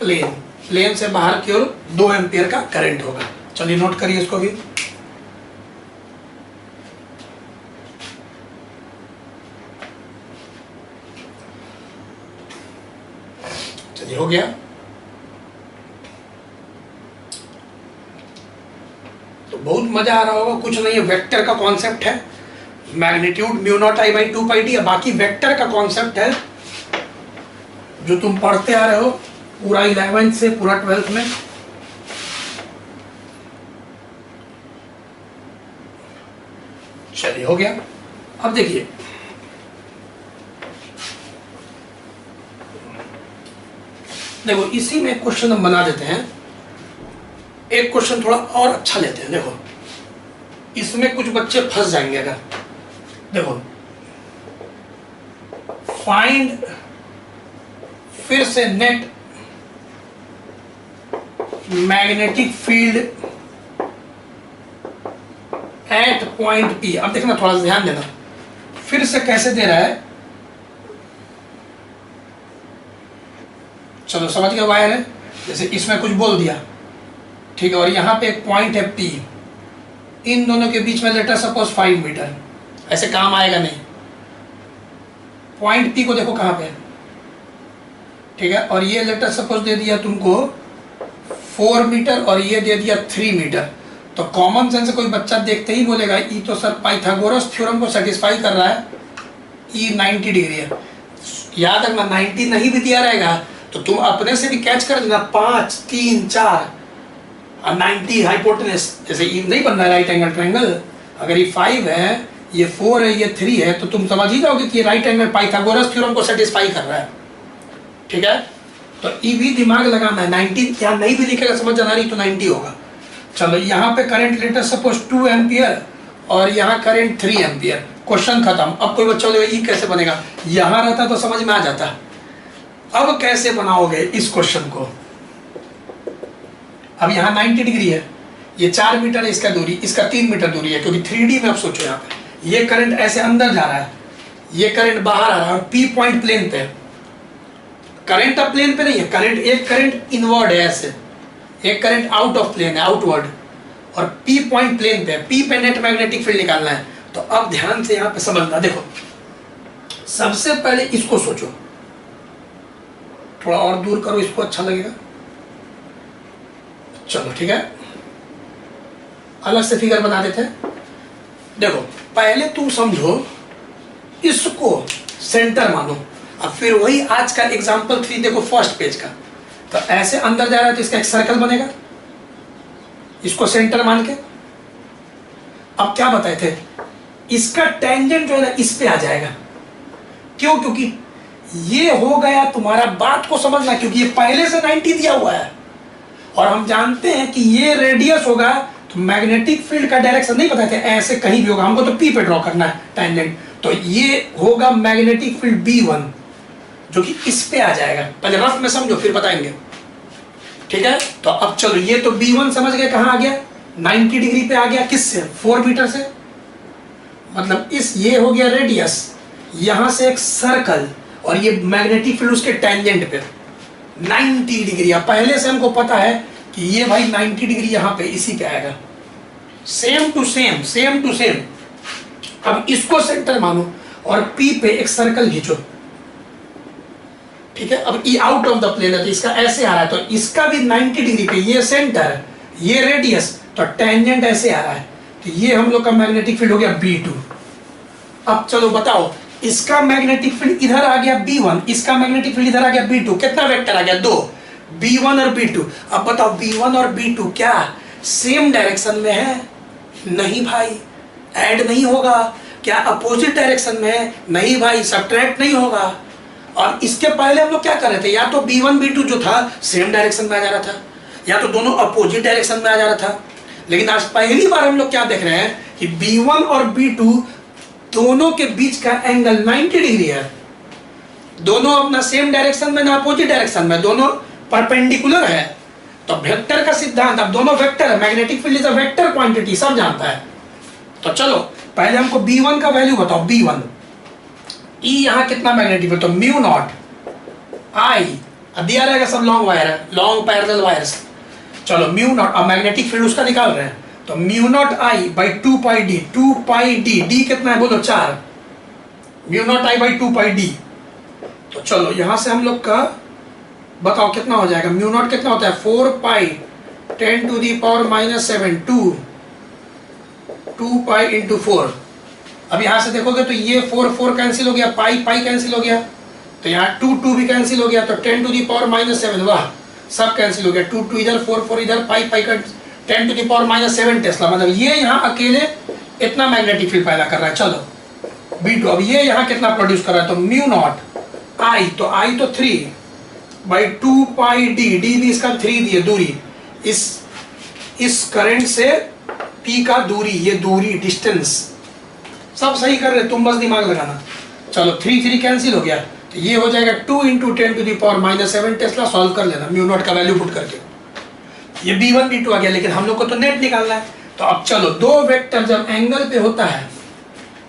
प्लेन से बाहर की ओर 2 एम्पियर का करंट होगा। चलिए नोट करिए इसको भी। चलिए हो गया। तो बहुत मजा आ रहा होगा, कुछ नहीं है, वेक्टर का कॉन्सेप्ट है, magnitude mu naught I by 2 pi D, बाकी वेक्टर का कॉन्सेप्ट है जो तुम पढ़ते आ रहे हो पूरा 11th से पूरा 12th में। चलिए हो गया। अब देखिए देखो, इसी में क्वेश्चन हम बना देते हैं, एक क्वेश्चन थोड़ा और अच्छा लेते हैं। देखो इसमें कुछ बच्चे फंस जाएंगे अगर, देखो फाइंड, फिर से net magnetic field at point P। अब देखना, थोड़ा सा ध्यान देना, फिर से कैसे दे रहा है, चलो समझ गए, वायर है, जैसे इसमें कुछ बोल दिया, ठीक है, और यहाँ पे एक पॉइंट है P, इन दोनों के बीच में लेटर सपोज 5 मीटर, ऐसे काम आएगा नहीं। पॉइंट P को देखो कहाँ पे है, ठीक है, और ये लेटर सपोज दे दिया तुमको 4 मीटर और ये दे दिया 3 मीटर। तो कॉमन सेंस से कोई बच्चा देखते ही बोलेगा ई तो सर पाइथागोरस थ्योरम को सेटिस्फाई कर रहा है, ई 90 डिग्री है। याद रखना 90 नहीं भी दिया रहेगा तो तुम अपने से भी कैच कर लेना 5, 3, 4 और 90 हाइपोटेनस। जैसे ई नहीं बन रहा है राइट एंगल ट्रायंगल, अगर ये 5 है, ये 4 है, ये 3 है, तो तुम समझ ही जाओगे कि ये राइट एंगल पाइथागोरस थ्योरम को सेटिस्फाई कर रहा है। ठीक है, तो ई भी दिमाग लगाना है। 90 क्या नहीं भी लिखेगा समझ जाना, रही तो 90 होगा। चलो यहाँ पे करंट लेटर सपोज 2 एम्पियर और यहाँ करंट 3 एम्पियर। क्वेश्चन खत्म। अब कोई बच्चा बोलेगा ई कैसे बनेगा, यहाँ रहता तो समझ में आ जाता। अब कैसे बनाओगे इस क्वेश्चन को? अब यहाँ 90 डिग्री है, ये 4 मीटर है इसका दूरी, इसका 3 मीटर दूरी है, क्योंकि 3D में अब सोचो यहाँ पे ये करंट ऐसे अंदर जा रहा है, ये करंट बाहर आ रहा है और P पॉइंट प्लेन पे। करंट अब प्लेन पे नहीं है, करंट एक करंट इनवर्ड है ऐसे, एक करंट आउट ऑफ प्लेन है आउटवर्ड, और P पॉइंट प्लेन पे, P पे नेट मैग्नेटिक फील्ड निकालना है। तो अब ध्यान से यहाँ पे समझना, देखो सबसे पहले इसको सोचो, थोड़ा और दूर करो इसको, अच्छा लगेगा। चलो ठीक है, अलग से फिगर बना देते हैं। देखो पहले तुम समझो, इसको सेंटर मानो। अब फिर वही आज का एग्जांपल 3 देखो फर्स्ट पेज का, तो ऐसे अंदर जा रहा है तो इसका एक सर्कल बनेगा, इसको सेंटर मान के। अब क्या बताए थे, इसका टेंजेंट जो है ना इस पे आ जाएगा। क्यों? क्योंकि ये हो गया तुम्हारा, बात को समझना, क्योंकि ये पहले से 90 दिया हुआ है और हम जानते हैं कि ये रेडियस होगा, तो मैग्नेटिक फील्ड का डायरेक्शन नहीं बताते, ऐसे कहीं भी होगा, हमको तो P पे ड्रॉ करना है टेंजेंट। तो ये होगा मैग्नेटिक फील्ड B1 जो कि इस पे आ जाएगा। पहले रफ में समझो फिर बताएंगे। ठीक है, तो अब चलो ये तो B1 समझ गए, कहां आ गया, 90 डिग्री पे आ गया, किससे, 4 मीटर से। मतलब इस ये हो गया रेडियस, यहां से एक सर्कल और ये मैग्नेटिक फील्ड उसके टेंजेंट पे 90 डिग्री। अब पहले से हमको पता है कि ये भाई 90 डिग्री यहां पे इसी पे आएगा, same to same, same to same. अब इसको सेंटर मानो और P पे एक सर्कल खींचो। ठीक है, अब ई आउट ऑफ द प्लेन है तो इसका ऐसे आ रहा है, तो इसका भी 90 डिग्री पे, ये सेंटर, ये रेडियस, तो टेंजेंट ऐसे आ रहा है, तो ये हम लोग का मैग्नेटिक फील्ड हो गया B2। अब चलो बताओ, इसका मैग्नेटिक फील्ड इधर आ गया B1, इसका मैग्नेटिक फील्ड इधर आ गया B2, कितना वेक्टर आ गया, 2, B1 और B2। अब बताओ B1 और B2 क्या सेम डायरेक्शन में है? नहीं भाई, ऐड नहीं होगा। क्या अपोजिट डायरेक्शन में है? नहीं भाई, सब्ट्रैक्ट नहीं होगा। और इसके पहले हम लोग क्या कर रहे थे, या तो B1 B2 जो था सेम डायरेक्शन में आ जा रहा था, या तो दोनों अपोजिट डायरेक्शन में आ जा रहा था। लेकिन आज पहली बार हम लोग क्या देख रहे हैं कि B1 और B2 दोनों के बीच का एंगल 90 डिग्री है, दोनों अपना सेम डायरेक्शन में ना अपोजिट डायरेक्शन में, दोनों परपेंडिकुलर है। तो वेक्टर का सिद्धांत, अब दोनों वेक्टर है, magnetic field is a vector quantity, सब जानता है। तो चलो पहले हमको B1 का वैल्यू बताओ, B1 ई यहाँ कितना मैग्नेटिक फील्ड, तो म्यू नॉट आई, दिया रहेगा सब लॉन्ग वायर है, लॉन्ग पैरेलल वायर्स। चलो म्यू नॉट, अब मैग्नेटिक फील्ड उसका निकाल रहे हैं, तो mu naught I by 2 pi D, 2 pi D, D कितना है बोलो 4, mu naught I by 2 pi D. तो चलो यहां से हम लोग का बताओ कितना हो जाएगा, म्यू नॉट कितना होता है 4 pi 10 to the power -7, 2 pi into 4। अब यहाँ से देखोगे तो ये 4 कैंसिल हो गया, पाई कैंसिल हो गया, तो यहाँ 2 भी कैंसिल हो गया, तो 10 टू दी पावर -7, वाह सब कैंसिल हो गया, 2 इधर, 4 इधर, पाई का 10 टू दी पावर -7 टेस्ला। मतलब ये यहाँ अकेले इतना मैग्नेटिक फील्ड पैदा कर रहा है। चलो B2, अब ये यहाँ कितना प्रोड्यूस कर रहा है, तो म्यू नॉट आई, तो आई तो 3 बाई 2 पाई डी, डी भी इसका 3 दिए दूरी, इस करंट से P का दूरी, ये दूरी डिस्टेंस सब सही कर रहे, तुम बस दिमाग लगाना। चलो 3 कैंसिल हो गया, तो ये हो जाएगा 2 into 10 to the power -7 tesla. Solve कर लेना म्यू नॉट का वैल्यू पुट करके, ये B1 B2 आ गया, लेकिन हम लोग को तो नेट निकालना है। तो अब चलो दो वेक्टर जब एंगल पे होता है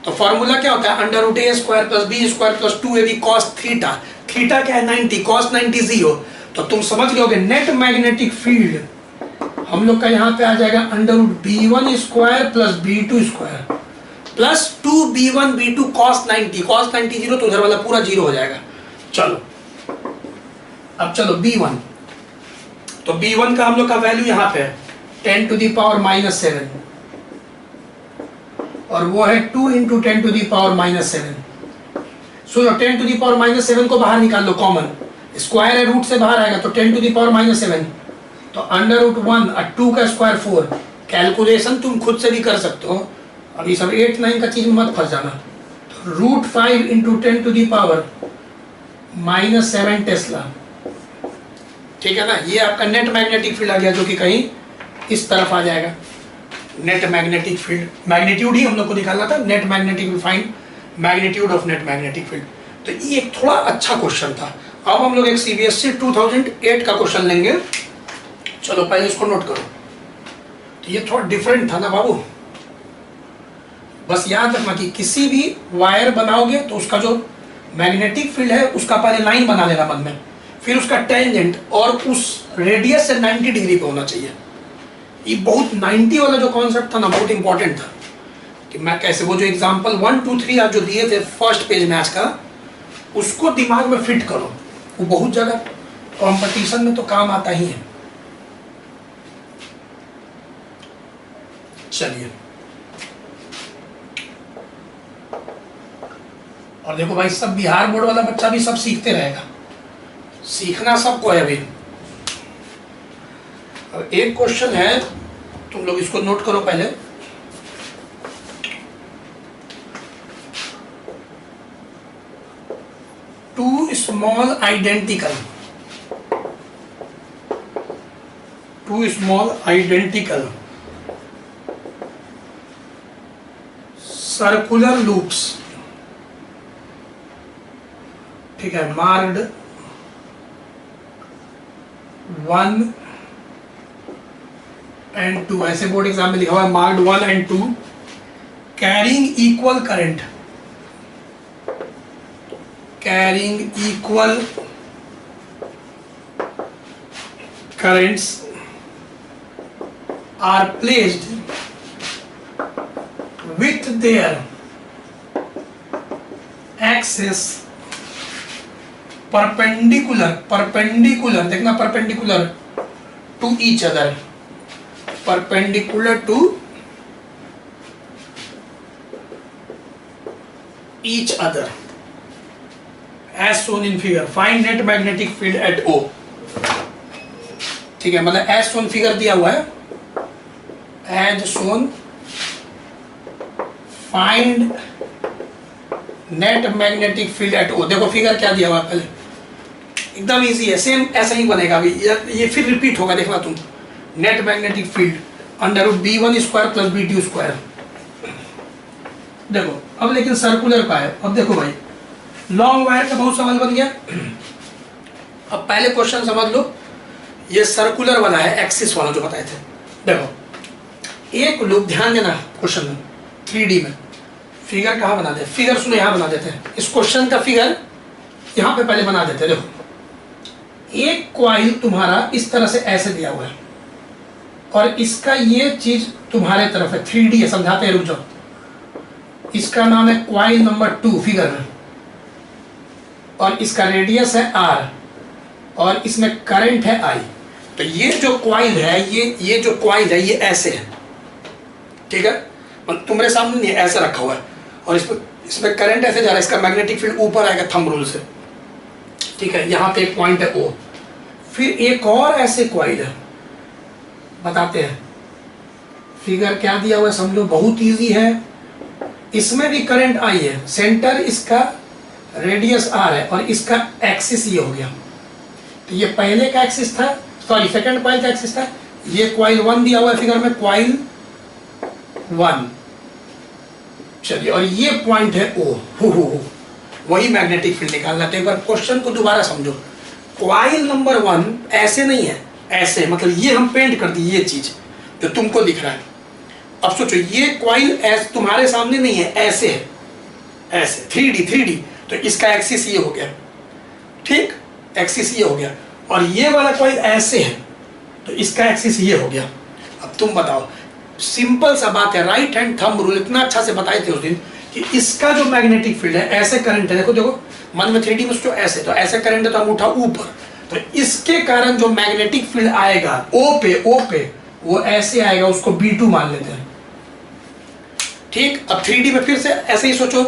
तो फॉर्मूला क्या होता है, √a² + b² + 2ab cos theta. Theta क्या है 90, cos 90 0। तो तुम समझ गए नेट मैग्नेटिक फील्ड हम लोग का यहाँ पे आ जाएगा √b1² + b2² plus 2b1 b2 cos 90, cos 90 0, तो उधर वाला पूरा 0 हो जाएगा। चलो अब चलो B1, तो B1 का हम लोग का वैल्यू यहाँ पे है 10 to the power -7 और वो है 2 into 10 to the power -7। सुनो 10 to the power -7 को बाहर निकाल लो कॉमन, स्क्वायर है रूट से बाहर आएगा तो 10 to the power -7 तो √1 और 2 का स्क्वायर 4। कैलकुलेशन तुम खुद से भी कर सकते हो, अभी सब 8 9 का चीज में मत फंस जाना। तो √5 into 10 to the power -7 Tesla, ठीक है ना। ये आपका नेट मैग्नेटिक फील्ड आ गया जो कि कहीं इस तरफ आ जाएगा। नेट मैग्नेटिक फील्ड, मैग्नीट्यूड ही हम लोग को निकालना था, net magnetic find magnitude of net magnetic field. तो ये एक थोड़ा अच्छा क्वेश्चन था। अब हम लोग एक CBSE 2008 का क्वेश्चन लेंगे। चलो पहले इसको नोट करो। तो ये थोड़ा डिफरेंट था ना बाबू। बस याद रखना कि किसी भी वायर बनाओगे तो उसका जो मैग्नेटिक फील्ड है उसका पहले लाइन बना लेना मन में, फिर उसका टेंजेंट और उस रेडियस से 90 डिग्री पे होना चाहिए। ये बहुत 90 वाला जो कॉन्सेप्ट था ना बहुत इंपॉर्टेंट था कि मैं कैसे वो जो एग्जांपल 1 2 3 आप जो दिए थे फर्स्ट पेज मैच का उसको दिमाग में फिट करो। वो बहुत जगह कंपटीशन में तो काम आता ही है। चलिए और देखो भाई सब बिहार बोर्ड वाला बच्चा भी सब सीखते रहेगा, सीखना सबको है अभी। अब एक क्वेश्चन है, तुम लोग इसको नोट करो पहले। Two small identical circular loops, ठीक है, मार्क्ड 1 and 2, ऐसे बोर्ड एग्जाम में लिखा हुआ है marked 1 and 2 carrying equal currents are placed with their axis perpendicular, देखना perpendicular to each other, perpendicular to each other as shown in figure. Find net magnetic field at O. ठीक है, मतलब as shown figure दिया हुआ है, as shown find net magnetic field at O। देखो figure क्या दिया हुआ है, पहले एकदम इजी है, सेम ऐसा ही बनेगा। अभी ये फिर रिपीट होगा, देखना तुम। Net magnetic field √B1² + B2²। देखो अब लेकिन सर्कुलर का है। अब देखो भाई लॉन्ग वायर का बहुत सवाल बन गया। अब पहले क्वेश्चन समझ लो, ये सर्कुलर वाला है, एक्सिस वाला जो बताए थे। देखो एक लूप, ध्यान देना क्वेश्चन में 3D में फिगर कहाँ बना देते, फिगर सुनो यहाँ बना देते हैं। इस क्वेश्चन का फिगर यहाँ पे पहले बना देते हैं। देखो एक कॉइल तुम्हारा इस तरह से ऐसे दिया हुआ है और इसका ये चीज तुम्हारे तरफ है, 3D है, समझाते हैं, रुक जाओ। इसका नाम है कॉइल नंबर 2 फिगर में, और इसका रेडियस है R और इसमें करंट है I। तो ये जो कॉइल है, ये जो कॉइल है ये ऐसे है, ठीक है, तुम्हारे सामने नहीं, ऐसे रखा हुआ है और इसमें करंट ऐसे जा रहा है। इसका मैग्नेटिक फील्ड ऊपर आएगा थंब रूल से, ठीक है। यहाँ पे एक पॉइंट है O, फिर एक और ऐसे कॉइल है, बताते हैं। फिगर क्या दिया हुआ है समझो, बहुत इजी है। इसमें भी करंट I है, सेंटर इसका रेडियस R है और इसका एक्सिस ये हो गया। तो ये पहले का एक्सिस था, सॉरी सेकंड कॉइल का एक्सिस था। ये कॉइल 1 दिया हुआ है फिगर में, कॉइल 1। चलिए और ये पॉइंट है O, वही मैग्नेटिक फील्ड निकालना। तो एक बार क्वेश्चन को दोबारा समझो। कॉइल नंबर 1 ऐसे नहीं है, ऐसे, मतलब ये हम पेंट कर दी, ये चीज जो तुमको दिख रहा है। अब सोचो ये कॉइल ऐसे तुम्हारे सामने नहीं है, ऐसे है, ऐसे 3D। तो इसका एक्सिस ये हो गया, ठीक, एक्सिस ये हो गया। और ये वाला कॉइल ऐसे है तो इसका एक्सिस ये हो गया। अब तुम बताओ, सिंपल सा बात है, राइट हैंड थंब रूल इतना अच्छा से बताए थे उस दिन कि इसका जो मैग्नेटिक फील्ड है, ऐसे करंट है, देखो मन में 3D में सोचो, ऐसे, तो ऐसे करंट है तो अंगूठा ऊपर, तो इसके कारण जो मैग्नेटिक फील्ड आएगा ओ पे वो ऐसे आएगा, उसको B2 मान लेते हैं। ठीक, अब 3D में फिर से ऐसे ही सोचो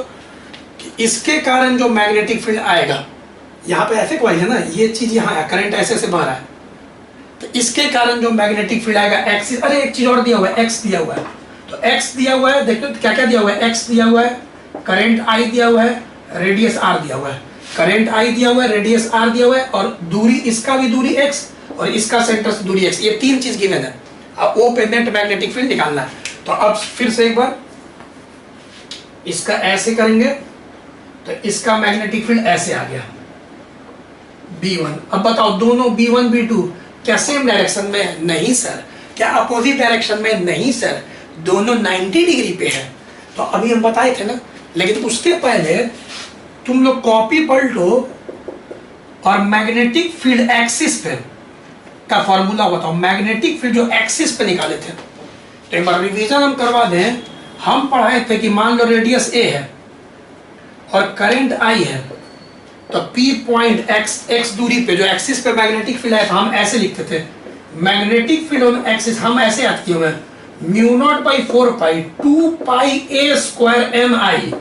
कि इसके कारण जो मैग्नेटिक फील्ड आएगा, यहाँ पे ऐसे कोई है ना, ये चीज यहाँ है, करंट ऐसे से बह रहा है, तो इसके कारण जो मैग्नेटिक फील्ड आएगा एक्सिस, अरे एक चीज और दिया हुआ है, एक्स दिया हुआ है, तो एक्स दिया हुआ है, देखो क्या क्या दिया हुआ है, एक्स दिया हुआ है, करंट आई दिया हुआ है, रेडियस आर दिया हुआ है, करंट आई दिया हुआ है, रेडियस आर दिया हुआ है, और दूरी, इसका भी दूरी एक्स और इसका सेंटर से दूरी एक्स, ये 3 चीज गिवन है। अब ओ पे नेट मैग्नेटिक फील्ड निकालना है। तो अब फिर से एक बार इसका ऐसे करेंगे तो इसका मैग्नेटिक फील्ड ऐसे आ गया B1। अब बताओ दोनों B1 B2 क्या सेम डायरेक्शन में? नहीं सर। क्या अपोजिट डायरेक्शन में? नहीं सर, दोनों 90 डिग्री पे है। तो अभी हम बताए थे ना, लेकिन उसके पहले तुम लोग कॉपी पढ़ लो और मैग्नेटिक फील्ड एक्सिस पे का फॉर्मूला बताओ। मैग्नेटिक फील्ड जो एक्सिस पे निकाले थे, तो एक बार रिवीजन हम करवा दें। हम पढ़ाए थे कि मान लो रेडियस ए है और करंट आई है, तो P पॉइंट x दूरी पे जो एक्सिस पे मैग्नेटिक फील्ड है, तो हम ऐसे लिखते थे मैग्नेटिक फील्ड ऑन एक्सिस, हम ऐसे याद किए हुए mu naught by 4 pi 2 pi a square mi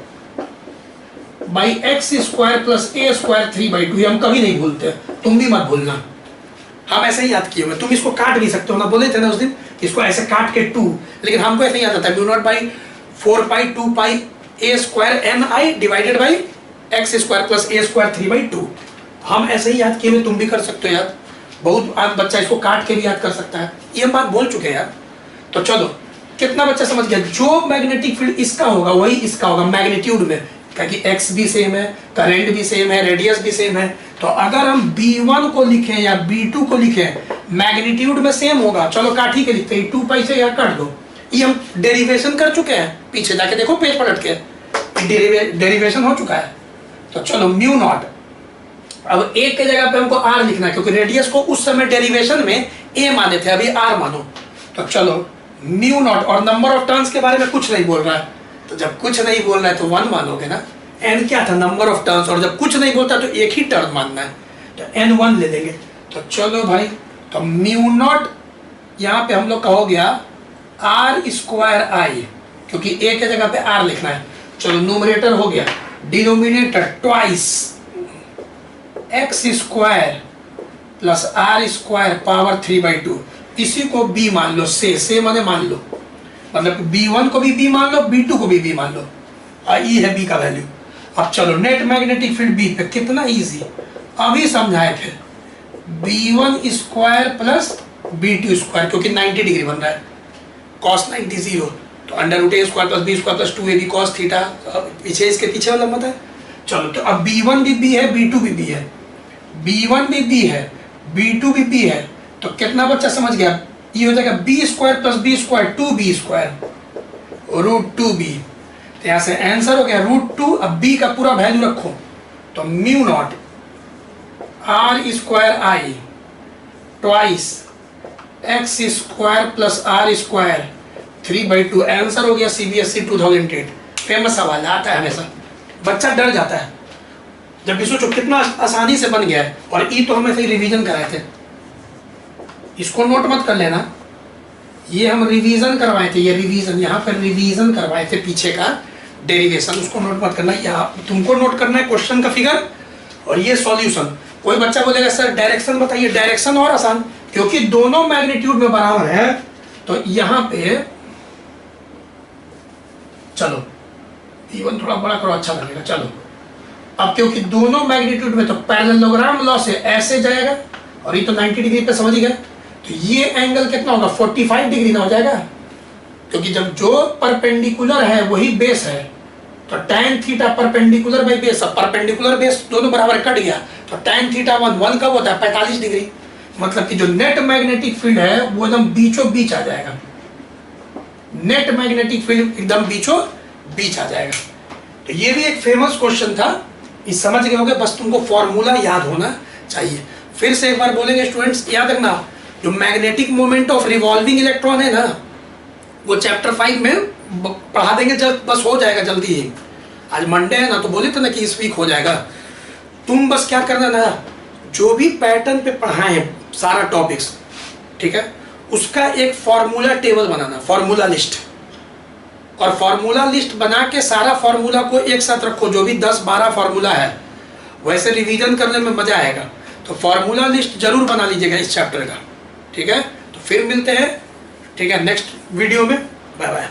by x square plus a square 3/2। ये हम कभी नहीं भूलते, तुम भी मत भूलना, हम ऐसे ही याद किए हुए। तुम इसको काट भी सकते हो ना, बोले थे ना उस दिन, इसको ऐसे काट के 2, लेकिन हमको ऐसे याद आता है mu naught by 4 pi 2 pi a square mi divided by x square plus a square 3/2। हम ऐसे ही याद किए हुए, तुम भी कर सकते हो याद। बहुत आज बच्चा इसको काट के भी याद कर सकता है, ये हम बात बोल चुके हैं यार। तो चलो, कितना बच्चा समझ गया? जो मैग्नेटिक फील्ड इसका होगा वही इसका होगा मैग्नीट्यूड में, क्योंकि एक्स भी सेम है, करंट भी सेम है, रेडियस भी सेम है। तो अगर हम B1 को लिखें या B2 को लिखें, मैग्नीट्यूड में सेम होगा। चलो काट ही के लिखते हैं, 2 पाई से यार काट दो। ये हम डेरिवेशन कर चुके हैं, पीछे जाके देखो पेज पलट के, डेरिवेशन हो चुका है। तो चलो म्यू नॉट, अब ए के जगह पे हमको आर लिखना है, क्योंकि रेडियस को उस समय डेरिवेशन में ए माने थे, अभी आर मानो। तो चलो म्यू नॉट, और नंबर ऑफ टर्न्स के बारे में कुछ नहीं बोल रहा है, तो जब कुछ नहीं बोल रहा है तो 1 मानोगे ना। एन क्या था? नंबर ऑफ टर्न्स, और जब कुछ नहीं बोलता तो एक ही टर्न मानना है, तो N1 ले लेंगे। तो चलो भाई, तो म्यू नॉट यहाँ पे हम लोग का हो गया आर स्क्वायर आई, क्योंकि ए के जगह पे आर लिखना है। चलो न्यूमरेटर हो गया, denominator twice x square plus r square power 3/2। इसी को B मान लो, से माने मान लो, मतलब B1 को भी B मान लो, B2 को भी B मान लो, ई है B का वैल्यू। अब चलो नेट मैग्नेटिक फील्ड B पे, कितना इजी, अभी समझाए थे। B1 square plus B2 square, क्योंकि 90 डिग्री बन रहा है, cos 90 0, तो under root a square plus b square plus 2ab cos theta, पीछे इसके पीछे वाला मत है। चलो, तो अब B1 भी B है, B2 भी B है, B1 भी B है, B2 भी B है, तो कितना बच्चा समझ गया? ये हो जाएगा b square plus b square 2b square root 2b। तो यहाँ से आंसर हो गया √2। अब b का पूरा वैल्यू रखो, तो mu naught r square I twice x square plus r square 3/2। Answer हो गया CBSE 2008। फेमस सवाल आता है हमेशा, बच्चा डर जाता है जब भी सोचो कितना आसानी से बन गया है। और ई तो हमें सही रिवीजन कराए थे, इसको नोट मत कर लेना, ये हम रिवीजन करवाए थे, ये रिवीजन यहाँ पर रिवीजन करवाए थे पीछे का डेरिवेशन, उसको नोट मत करना। यहाँ तुमको नोट करना है क्वेश्चन का फिगर और ये सॉल्यूशन। कोई बच्चा बोलेगा सर डायरेक्शन बताइए, डायरेक्शन और आसान, क्योंकि दोनों मैग्नीट्यूड में बराबर है। तो यहाँ पे चलो इवन थोड़ा बड़ा करो, अच्छा लगेगा। चलो अब क्योंकि दोनों मैग्नीट्यूड में, तो पैरेललोग्राम लॉ से ऐसे जाएगा, और ये तो 90 डिग्री पे समझ गए, तो ये एंगल कितना होगा? 45 डिग्री ना हो जाएगा, क्योंकि जब जो परपेंडिकुलर है वही बेस है, तो tan theta perpendicular by base, अब परपेंडिकुलर बेस दोनों बराबर कट गया, तो tan थीटा 1 कब होता है? 45 डिग्री। मतलब कि जो नेट मैग्नेटिक फील्ड है वो एकदम बीचों बीच आ जाएगा, नेट मैग्नेटिक फील्ड एकदम बीचों बीच आ जाएगा। तो ये भी एक फेमस क्वेश्चन था, इस समझ गए होंगे, बस तुमको फॉर्मूला याद होना चाहिए। फिर से एक बार बोलेंगे स्टूडेंट्स, याद रखना, जो magnetic moment of revolving electron है ना, वो चैप्टर 5 में पढ़ा देंगे, जब बस हो जाएगा जल्दी ही। आज मंडे है ना, तो बोले थे ना कि इस वीक हो जाएगा। तुम बस क्या करना ना, जो भी पैटर्न पे पढ़ाए हैं सारा टॉपिक्स, ठीक है, उसका एक फॉर्मूला टेबल बनाना, फॉर्मूला लिस्ट, और फॉर्मूला लिस्ट बना के सारा फॉर्मूला को एक साथ रखो, जो भी 10-12 फॉर्मूला है, वैसे रिवीजन करने में मजा आएगा। तो फॉर्मूला लिस्ट जरूर बना लीजिएगा इस चैप्टर का, ठीक है। तो फिर मिलते हैं, ठीक है, नेक्स्ट वीडियो में। Bye bye.